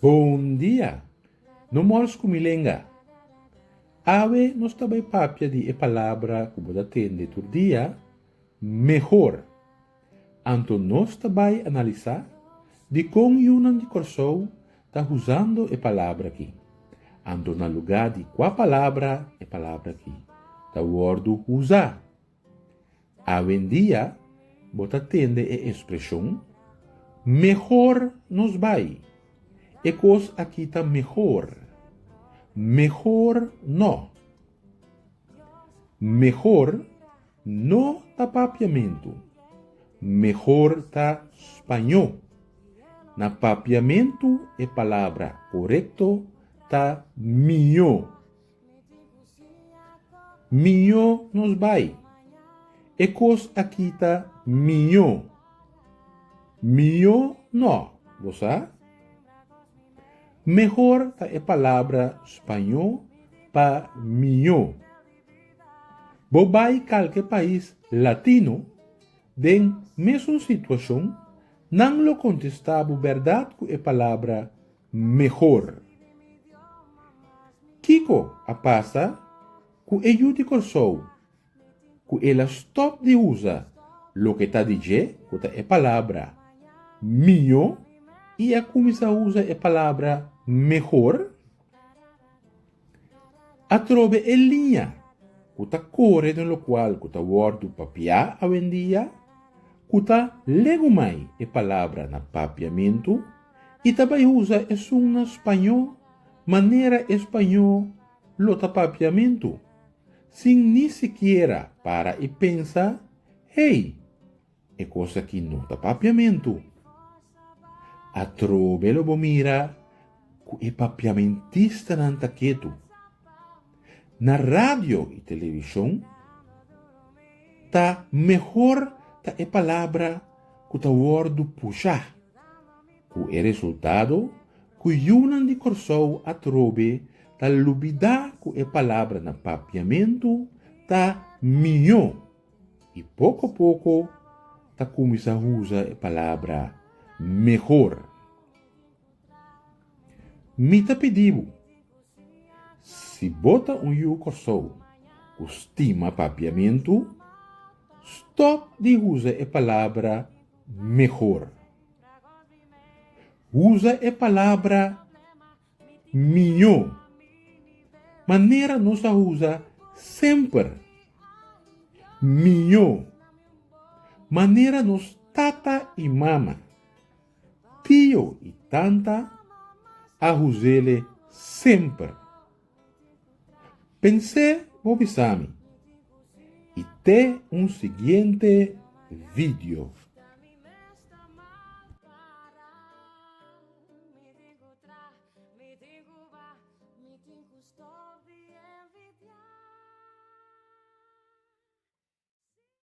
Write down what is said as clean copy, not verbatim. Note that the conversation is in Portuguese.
Bom dia. No mors kumilenga. Ave nos tabay papia di e palabra kubodatende tur dia mejor. Anto nos tabay analisar di kong yunan di korsou ta usando e palabra aqui. Anto na lugar di qua palabra e palabra aqui. Ta wordo usar. Ave en dia botatende e expressão mejor nos vai. E cos aqui tá mejor. Mejor no. Mejor no tá papiamento. Mejor tá espanhol. Na papiamento e palavra correto tá minho. Minho nos vai. E cos aqui tá minho. Minho no. Você? Mejor tá é palavra espanhol para minho. Bobai qualquer país latino, den mesma situação, não lo contestava verdade com a palavra mejor. Kiko a passa, com ajuda corsou, com ela stop de usa, lo que tá dizer, com a palavra minho, e a começa a usar a palavra mejor, a trove em linha, kuta core no qual kuta wordo papia a vendia, kuta legumai e palavra na papiamento, e também usa es una espanhol, maneira espanhol lo tapapiamento, sem ni siquiera para e pensa, hey, é coisa que não tapapiamento. A trove lo bomira, ku e papiamentista nanta quieto. Na rádio e televisão, tá melhor tá a palavra que tá wordo puxar. Com o resultado, que yunan de corsou a trobe, tá lubida com a palavra na papiamento, tá minho. E pouco a pouco, tá começa a usar a palavra melhor. Mita pediu. Se bota yu corsou, estima papiamento, stop de usar a palavra mejor. Usa a palavra minho. Maneira nos usa sempre. Minho. Maneira nos tata e mama. Tio e tanta, a usele sempre. Pensé Bobisami e te um seguinte vídeo. Me digo, va, me digo, stop.